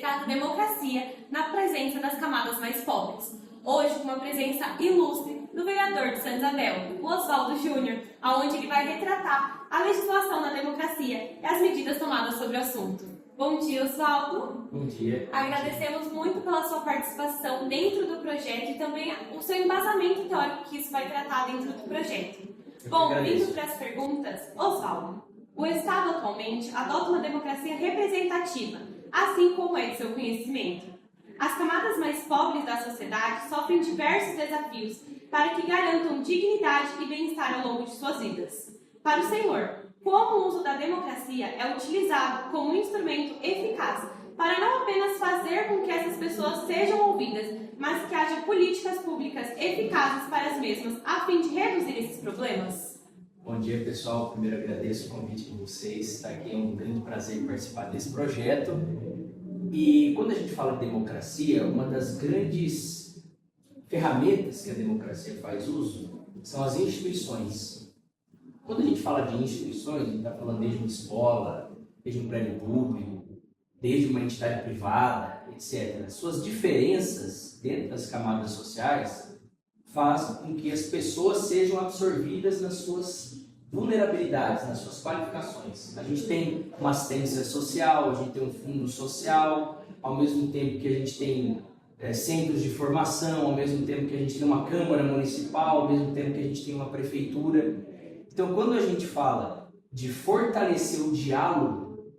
retrata a democracia na presença das camadas mais pobres. Hoje, com uma presença ilustre do vereador de Santa Isabel, o Oswaldo Júnior, onde ele vai retratar a legislação na democracia e as medidas tomadas sobre o assunto. Bom dia, Oswaldo. Bom dia. Agradecemos muito pela sua participação dentro do projeto e também o seu embasamento teórico que isso vai tratar dentro do projeto. Bom, indo para as perguntas, Oswaldo, o Estado atualmente adota uma democracia representativa, assim como é de seu conhecimento. As camadas mais pobres da sociedade sofrem diversos desafios para que garantam dignidade e bem-estar ao longo de suas vidas. Para o senhor, como o uso da democracia é utilizado como um instrumento eficaz para não apenas fazer com que essas pessoas sejam ouvidas, mas que haja políticas públicas eficazes para as mesmas, a fim de reduzir esses problemas? Bom dia, pessoal. Primeiro, agradeço o convite de vocês. Estar aqui é um grande prazer participar desse projeto. E quando a gente fala de democracia, uma das grandes ferramentas que a democracia faz uso são as instituições. Quando a gente fala de instituições, a gente está falando desde uma escola, desde um prédio público, desde uma entidade privada, etc. Suas diferenças dentro das camadas sociais fazem com que as pessoas sejam absorvidas nas suas vulnerabilidades, nas suas qualificações. A gente tem uma assistência social, a gente tem um fundo social, ao mesmo tempo que a gente tem centros de formação, ao mesmo tempo que a gente tem uma Câmara Municipal, ao mesmo tempo que a gente tem uma Prefeitura. Então, quando a gente fala de fortalecer o diálogo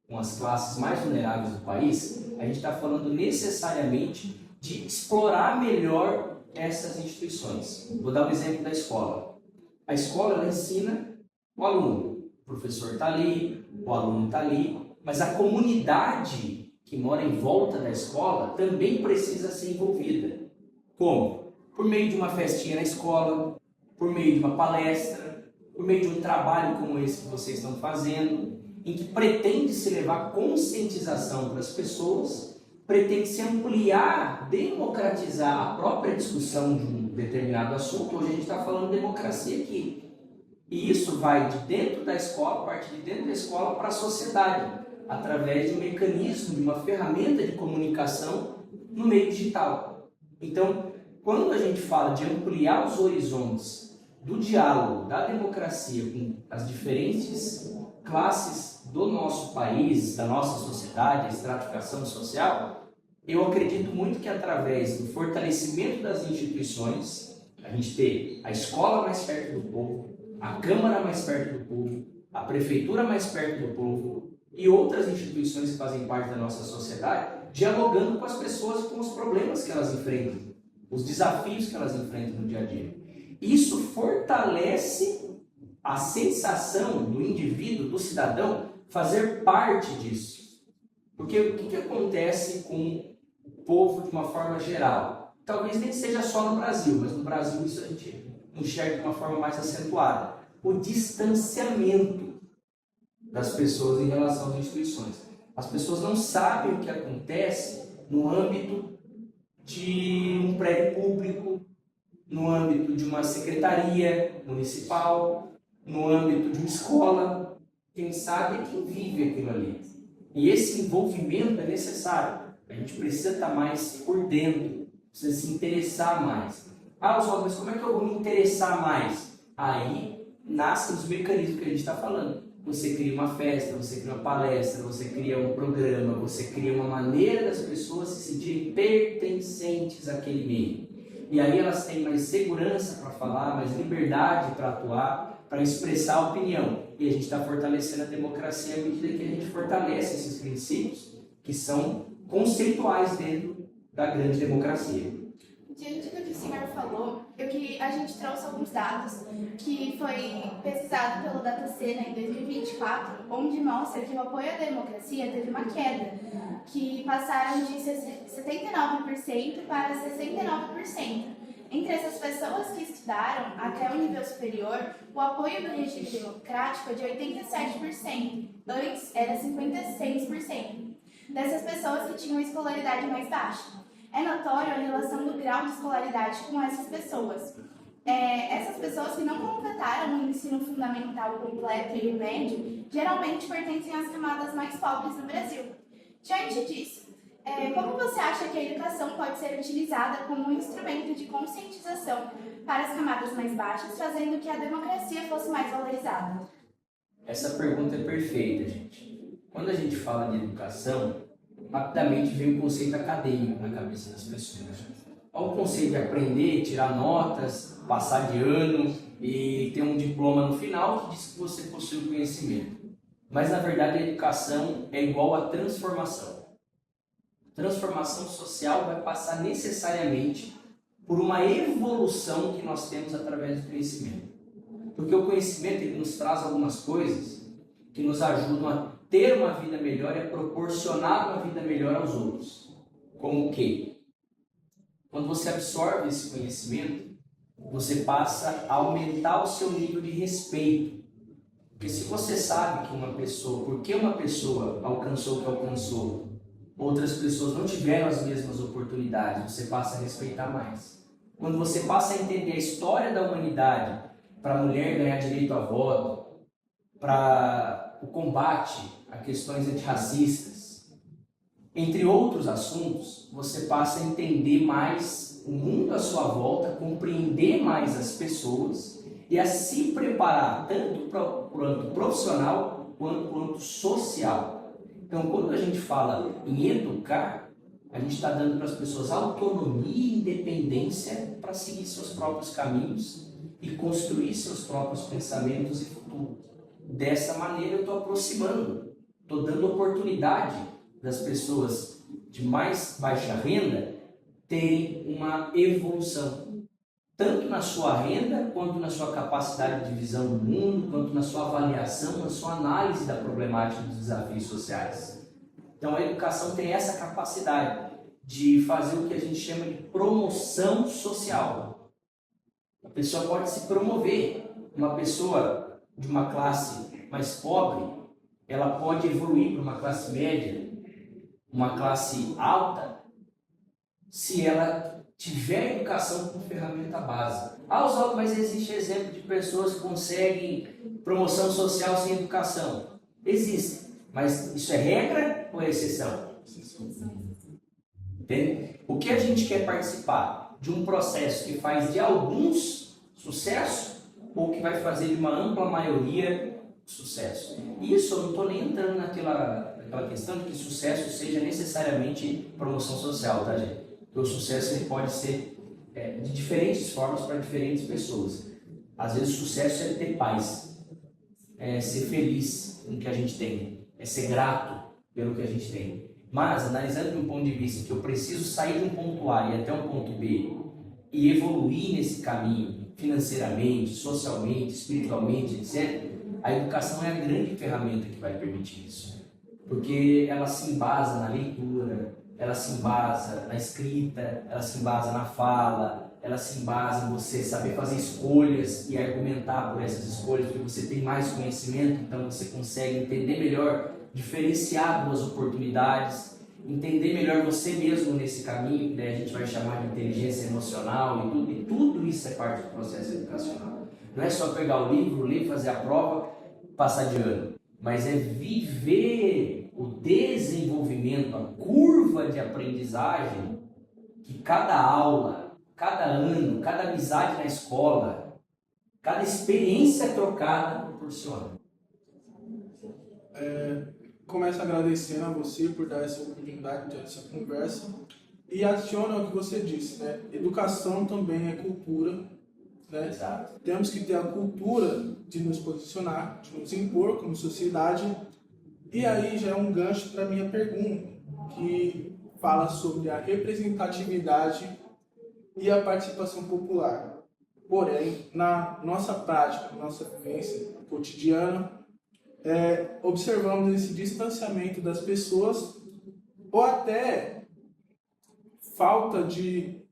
com as classes mais vulneráveis do país, a gente está falando necessariamente de explorar melhor essas instituições. Vou dar o exemplo da escola. A escola ela ensina o aluno, o professor está ali, o aluno está ali, mas a comunidade que mora em volta da escola também precisa ser envolvida. Como? Por meio de uma festinha na escola, por meio de uma palestra, por meio de um trabalho como esse que vocês estão fazendo, em que pretende-se levar conscientização para as pessoas, pretende-se ampliar, democratizar a própria discussão de um determinado assunto. Hoje a gente está falando de democracia aqui. E isso vai de dentro da escola, parte de dentro da escola para a sociedade, através de um mecanismo, de uma ferramenta de comunicação no meio digital. Então, quando a gente fala de ampliar os horizontes do diálogo, da democracia com as diferentes classes do nosso país, da nossa sociedade, a estratificação social, eu acredito muito que através do fortalecimento das instituições, a gente ter a escola mais perto do povo, a Câmara mais perto do povo, a Prefeitura mais perto do povo e outras instituições que fazem parte da nossa sociedade, dialogando com as pessoas e com os problemas que elas enfrentam, os desafios que elas enfrentam no dia a dia. Isso fortalece a sensação do indivíduo, do cidadão, fazer parte disso. Porque o que acontece com o povo de uma forma geral? Talvez nem seja só no Brasil, mas no Brasil isso a gente enxerga de uma forma mais acentuada. O distanciamento das pessoas em relação às instituições. As pessoas não sabem o que acontece no âmbito de um prédio público, no âmbito de uma secretaria municipal, no âmbito de uma escola. Quem sabe é quem vive aquilo ali. E esse envolvimento é necessário. A gente precisa estar mais por dentro, precisa se interessar mais. Ah, Oswaldo, mas como é que eu vou me interessar mais? Aí nascem os mecanismos que a gente está falando. Você cria uma festa, você cria uma palestra, você cria um programa, você cria uma maneira das pessoas se sentirem pertencentes àquele meio. E aí elas têm mais segurança para falar, mais liberdade para atuar, para expressar a opinião. E a gente está fortalecendo a democracia à medida que a gente fortalece esses princípios que são conceituais dentro da grande democracia. Diante do que o senhor falou, a gente trouxe alguns dados que foi pesquisado pelo Datacena em 2024, onde mostra que o apoio à democracia teve uma queda, que passaram de 79% para 69%. Entre essas pessoas que estudaram até o nível superior, o apoio do regime democrático é de 87%, antes era 56%. Dessas pessoas que tinham escolaridade mais baixa. É notório a relação do grau de escolaridade com essas pessoas. Essas pessoas que não completaram o ensino fundamental completo e o médio, geralmente pertencem às camadas mais pobres do Brasil. Diante disso, Como você acha que a educação pode ser utilizada como um instrumento de conscientização para as camadas mais baixas, fazendo que a democracia fosse mais valorizada? Essa pergunta é perfeita, gente. Quando a gente fala de educação, rapidamente vem o conceito acadêmico na cabeça das pessoas. Olha o conceito de aprender, tirar notas, passar de ano e ter um diploma no final que diz que você possui o conhecimento. Mas, na verdade, a educação é igual a transformação. Transformação social vai passar necessariamente por uma evolução que nós temos através do conhecimento. Porque o conhecimento ele nos traz algumas coisas que nos ajudam a ter uma vida melhor e a proporcionar uma vida melhor aos outros. Como o quê? Quando você absorve esse conhecimento, você passa a aumentar o seu nível de respeito. Porque se você sabe que porque uma pessoa alcançou o que alcançou, outras pessoas não tiveram as mesmas oportunidades, você passa a respeitar mais. Quando você passa a entender a história da humanidade, para a mulher ganhar direito a voto, para o combate a questões antirracistas, entre outros assuntos, você passa a entender mais o mundo à sua volta, compreender mais as pessoas e a se preparar tanto para o âmbito profissional quanto para o âmbito social. Então, quando a gente fala em educar, a gente está dando para as pessoas autonomia e independência para seguir seus próprios caminhos e construir seus próprios pensamentos e futuro. Dessa maneira eu estou aproximando, estou dando oportunidade das pessoas de mais baixa renda terem uma evolução, tanto na sua renda, quanto na sua capacidade de visão do mundo, quanto na sua avaliação, na sua análise da problemática dos desafios sociais. Então a educação tem essa capacidade de fazer o que a gente chama de promoção social. A pessoa pode se promover. Uma pessoa de uma classe mais pobre, ela pode evoluir para uma classe média, uma classe alta, se ela tiver educação como ferramenta básica. Oswaldo, mas existe exemplo de pessoas que conseguem promoção social sem educação. Existe, mas isso é regra ou é exceção? Entende? O que a gente quer participar? De um processo que faz de alguns sucesso ou que vai fazer de uma ampla maioria sucesso? Isso eu não estou nem entrando naquela questão de que sucesso seja necessariamente promoção social, tá, gente? Porque o sucesso ele pode ser de diferentes formas para diferentes pessoas. Às vezes o sucesso é ter paz, é ser feliz com o que a gente tem, é ser grato pelo que a gente tem. Mas, analisando de um ponto de vista que eu preciso sair de um ponto A e até um ponto B e evoluir nesse caminho financeiramente, socialmente, espiritualmente, etc., a educação é a grande ferramenta que vai permitir isso. Porque ela se embasa na leitura, ela se embasa na escrita, ela se embasa na fala, ela se embasa em você saber fazer escolhas e argumentar por essas escolhas, porque você tem mais conhecimento, então você consegue entender melhor, diferenciar duas oportunidades, entender melhor você mesmo nesse caminho, que daí a gente vai chamar de inteligência emocional e tudo isso é parte do processo educacional. Não é só pegar o livro, ler, fazer a prova, passar de ano, mas é viver o desenvolvimento, a curva de aprendizagem que cada aula, cada ano, cada amizade na escola, cada experiência trocada proporciona. Começo agradecendo a você por dar essa oportunidade dessa conversa e adiciona ao que você disse, né? Educação também é cultura, né? Exato. Temos que ter a cultura de nos posicionar, de nos impor como sociedade. E aí já é um gancho para a minha pergunta, que fala sobre a representatividade e a participação popular. Porém, na nossa prática, na nossa vivência cotidiana, observamos esse distanciamento das pessoas ou até falta de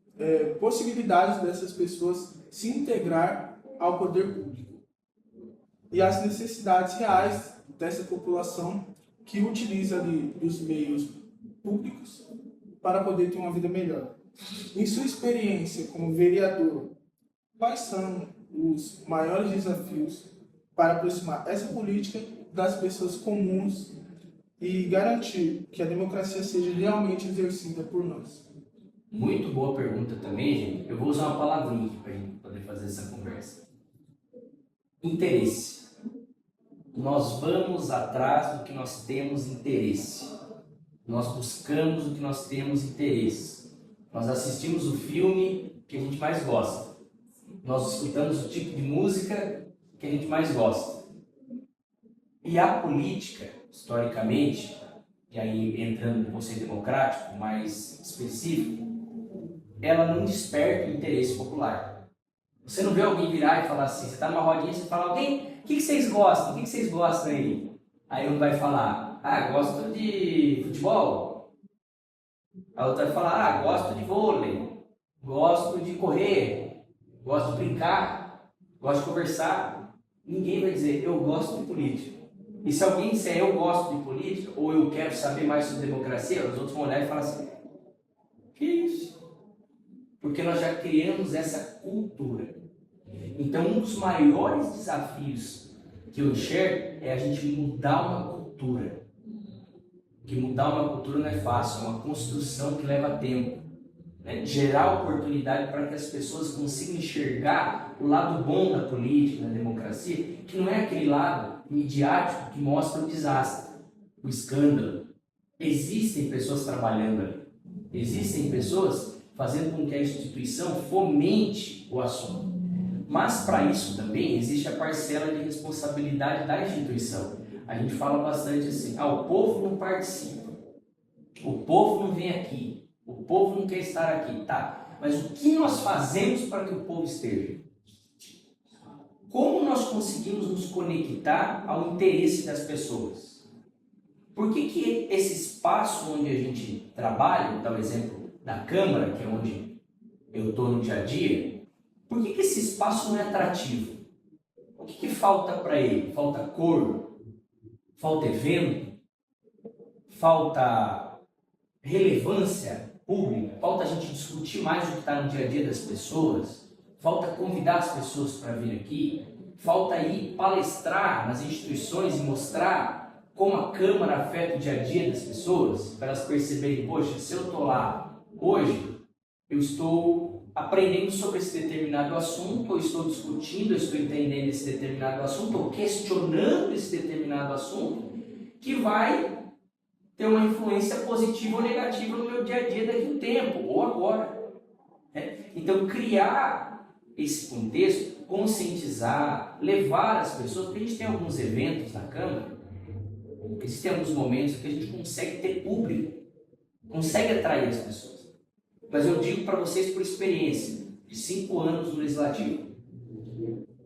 possibilidades dessas pessoas se integrar ao poder público e as necessidades reais dessa população que utiliza ali os meios públicos para poder ter uma vida melhor. Em sua experiência como vereador, quais são os maiores desafios para aproximar essa política das pessoas comuns e garantir que a democracia seja realmente exercida por nós? Muito boa pergunta também, gente. Eu vou usar uma palavrinha aqui para a gente poder fazer essa conversa. Interesse. Nós vamos atrás do que nós temos interesse. Nós buscamos o que nós temos interesse. Nós assistimos o filme que a gente mais gosta. Nós escutamos o tipo de música que a gente mais gosta. E a política, historicamente, e aí entrando no conceito democrático mais específico, ela não desperta o interesse popular. Você não vê alguém virar e falar assim, você está numa rodinha e você fala, alguém, o que vocês gostam? O que vocês gostam aí? Aí um vai falar, gosto de futebol. A outra vai falar, gosto de vôlei, gosto de correr, gosto de brincar, gosto de conversar. Ninguém vai dizer, eu gosto de política. E se alguém disser, eu gosto de política, ou eu quero saber mais sobre democracia, os outros vão olhar e falar assim, que isso? Porque nós já criamos essa cultura. Então, um dos maiores desafios que eu enxergo é a gente mudar uma cultura. Que mudar uma cultura não é fácil, é uma construção que leva tempo. Né? Gerar oportunidade para que as pessoas consigam enxergar o lado bom da política, da democracia, que não é aquele lado midiático que mostra o desastre, o escândalo. Existem pessoas trabalhando ali. Existem pessoas fazendo com que a instituição fomente o assunto. Mas para isso também existe a parcela de responsabilidade da instituição. A gente fala bastante assim, o povo não participa, o povo não vem aqui, o povo não quer estar aqui, tá? Mas o que nós fazemos para que o povo esteja? Como nós conseguimos nos conectar ao interesse das pessoas? Por que esse espaço onde a gente trabalha, vou dar o exemplo da Câmara, que é onde eu estou no dia a dia, por que esse espaço não é atrativo? O que falta para ele? Falta cor? Falta evento? Falta relevância pública? Falta a gente discutir mais o que está no dia a dia das pessoas? Falta convidar as pessoas para vir aqui? Falta ir palestrar nas instituições e mostrar como a Câmara afeta o dia a dia das pessoas? Para elas perceberem, poxa, se eu estou lá hoje, eu estou aprendendo sobre esse determinado assunto, eu estou discutindo, eu estou entendendo esse determinado assunto, ou questionando esse determinado assunto, que vai ter uma influência positiva ou negativa no meu dia a dia daqui a um tempo, ou agora. Então, criar esse contexto, conscientizar, levar as pessoas, porque a gente tem alguns eventos na Câmara, existem alguns momentos que a gente consegue ter público, consegue atrair as pessoas. Mas eu digo para vocês por experiência, de 5 anos no Legislativo.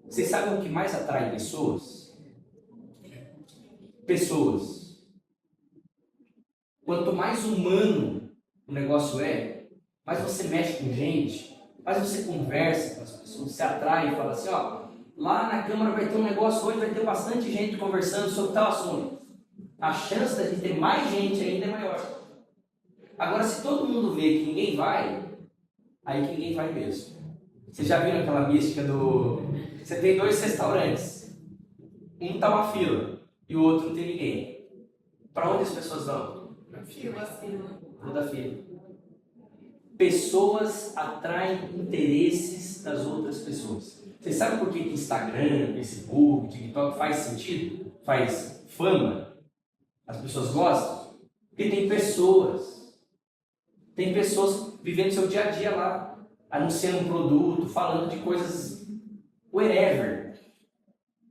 Vocês sabem o que mais atrai pessoas? Pessoas. Quanto mais humano o negócio é, mais você mexe com gente, mais você conversa com as pessoas, você atrai e fala assim, lá na Câmara vai ter um negócio hoje, vai ter bastante gente conversando sobre tal assunto. A chance da gente ter mais gente ainda é maior. Agora, se todo mundo vê que ninguém vai, aí que ninguém vai mesmo. Vocês já viram aquela mística do... Você tem 2 restaurantes. Um tá uma fila e o outro não tem ninguém. Para onde as pessoas vão? Na fila. Toda fila. Pessoas atraem interesses das outras pessoas. Vocês sabem por que Instagram, Facebook, TikTok faz sentido? Faz fama? As pessoas gostam? Porque tem pessoas. Tem pessoas vivendo seu dia a dia lá, anunciando um produto, falando de coisas wherever.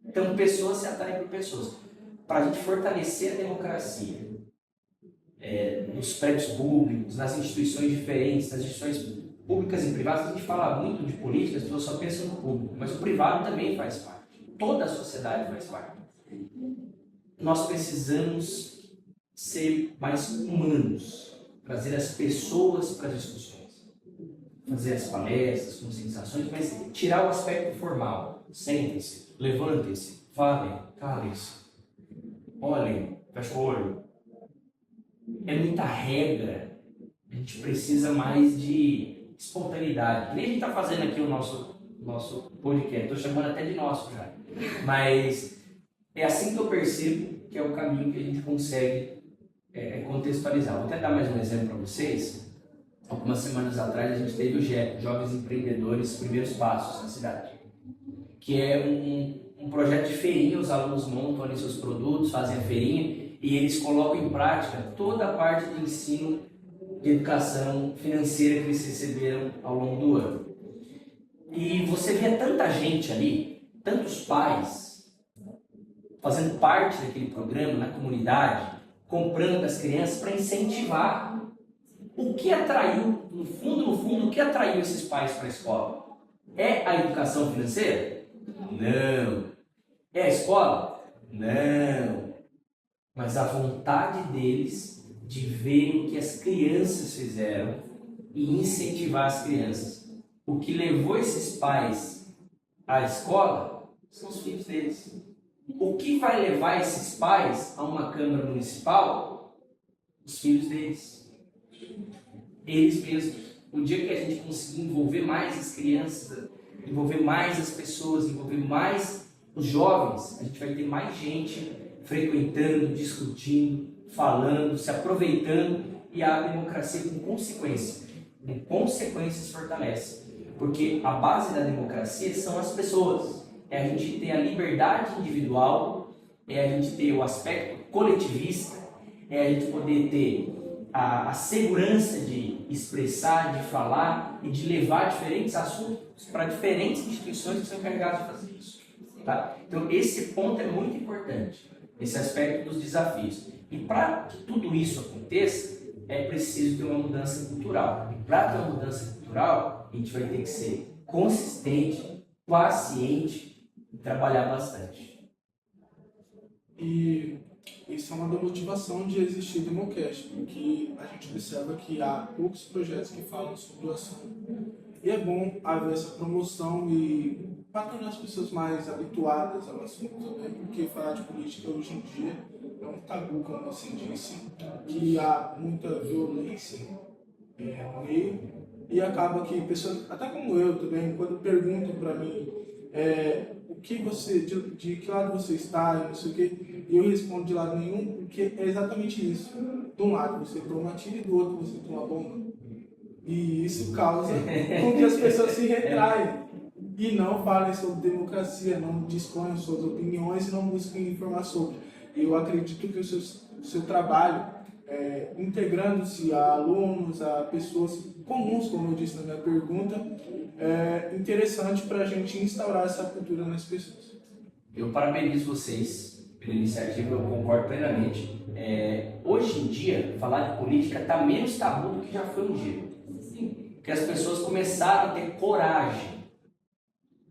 Então, pessoas se atraem por pessoas. Para a gente fortalecer a democracia, nos prédios públicos, nas instituições diferentes, nas instituições públicas e privadas, a gente fala muito de política, as pessoas só pensam no público, mas o privado também faz parte. Toda a sociedade faz parte. Nós precisamos ser mais humanos. Trazer as pessoas para as discussões, fazer as palestras, conscientizações, mas tirar o aspecto formal. Sentem-se, levantem-se, falem, calem-se, olhem, fecha o olho. É muita regra, a gente precisa mais de espontaneidade. Nem a gente está fazendo aqui o nosso podcast, estou chamando até de nosso já, mas é assim que eu percebo que é o caminho que a gente consegue contextualizar. Vou até dar mais um exemplo para vocês. Algumas semanas atrás a gente teve o GEP, Jovens Empreendedores Primeiros Passos na cidade, que é um projeto de feirinha. Os alunos montam ali seus produtos, fazem a feirinha e eles colocam em prática toda a parte de ensino de educação financeira que eles receberam ao longo do ano. E você vê tanta gente ali, tantos pais, fazendo parte daquele programa na comunidade, comprando das crianças para incentivar. O que atraiu, no fundo, o que atraiu esses pais para a escola? É a educação financeira? Não. É a escola? Não. Mas a vontade deles de ver o que as crianças fizeram e incentivar as crianças. O que levou esses pais à escola são os filhos deles. O que vai levar esses pais a uma Câmara Municipal? Os filhos deles. Eles mesmos. O dia que a gente conseguir envolver mais as crianças, envolver mais as pessoas, envolver mais os jovens, a gente vai ter mais gente frequentando, discutindo, falando, se aproveitando, e a democracia com consequências fortalece. Porque a base da democracia são as pessoas. É a gente ter a liberdade individual, é a gente ter o aspecto coletivista, é a gente poder ter a segurança de expressar, de falar e de levar diferentes assuntos para diferentes instituições que são encarregadas de fazer isso. Tá? Então esse ponto é muito importante, esse aspecto dos desafios. E para que tudo isso aconteça, é preciso ter uma mudança cultural. E para ter uma mudança cultural, a gente vai ter que ser consistente, paciente e trabalhar bastante. E isso é uma da motivação de existir o Democast, porque a gente observa que há poucos projetos que falam sobre o assunto. E é bom haver essa promoção e para tornar as pessoas mais habituadas ao assunto também, porque falar de política hoje em dia é um tabu, como você disse, que há muita violência no meio, e acaba que pessoas, até como eu também, quando perguntam para mim o que você, de que lado você está, e não sei o quê, e eu respondo de lado nenhum, porque é exatamente isso. De um lado você toma tiro e do outro você toma bomba. E isso causa com que as pessoas se retraem e não falem sobre democracia, não disponham suas opiniões e não busquem informar sobre. Eu acredito que o seu trabalho, integrando-se a alunos, a pessoas comuns, como eu disse na minha pergunta, é interessante para a gente instaurar essa cultura nas pessoas. Eu parabenizo vocês pela iniciativa, eu concordo plenamente. Hoje em dia, falar de política está menos tabu do que já foi um dia. Porque as pessoas começaram a ter coragem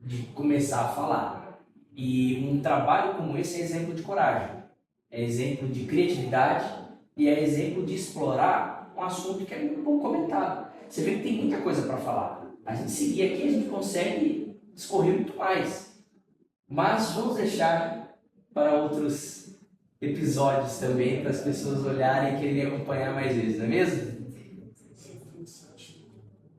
de começar a falar. E um trabalho como esse é exemplo de coragem, é exemplo de criatividade e é exemplo de explorar um assunto que é muito pouco comentado. Você vê que tem muita coisa para falar. A gente seguir aqui, a gente consegue escorrer muito mais. Mas vamos deixar para outros episódios também, para as pessoas olharem e quererem acompanhar mais vezes, não é mesmo?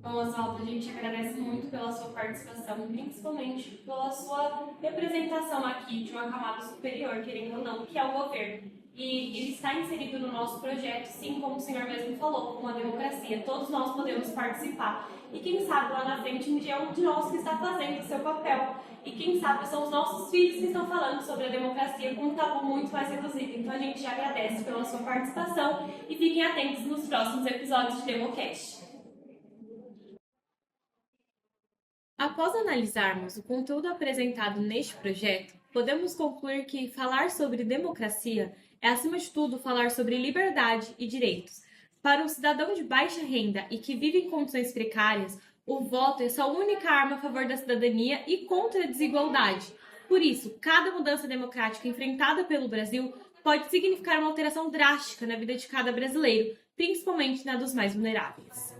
Bom, Oswaldo, a gente agradece muito pela sua participação, principalmente pela sua representação aqui de uma camada superior, querendo ou não, que é o governo. E ele está inserido no nosso projeto, sim, como o senhor mesmo falou, com a democracia. Todos nós podemos participar. E quem sabe lá na frente um dia é um de nós que está fazendo o seu papel. E quem sabe são os nossos filhos que estão falando sobre a democracia com um tabu muito mais reduzido. Então a gente agradece pela sua participação e fiquem atentos nos próximos episódios de Democast. Após analisarmos o conteúdo apresentado neste projeto, podemos concluir que falar sobre democracia é, acima de tudo, falar sobre liberdade e direitos. Para um cidadão de baixa renda e que vive em condições precárias, o voto é sua única arma a favor da cidadania e contra a desigualdade. Por isso, cada mudança democrática enfrentada pelo Brasil pode significar uma alteração drástica na vida de cada brasileiro, principalmente na dos mais vulneráveis.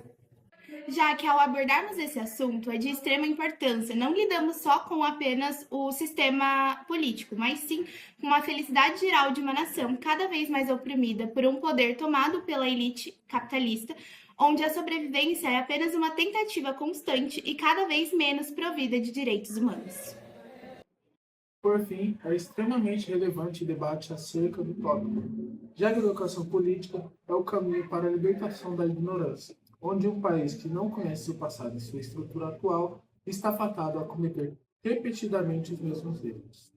Já que ao abordarmos esse assunto é de extrema importância, não lidamos só com apenas o sistema político, mas sim com a felicidade geral de uma nação cada vez mais oprimida por um poder tomado pela elite capitalista, onde a sobrevivência é apenas uma tentativa constante e cada vez menos provida de direitos humanos. Por fim, é extremamente relevante o debate acerca do tópico, Já que a educação política é o caminho para a libertação da ignorância, onde um país que não conhece seu passado e sua estrutura atual está fadado a cometer repetidamente os mesmos erros.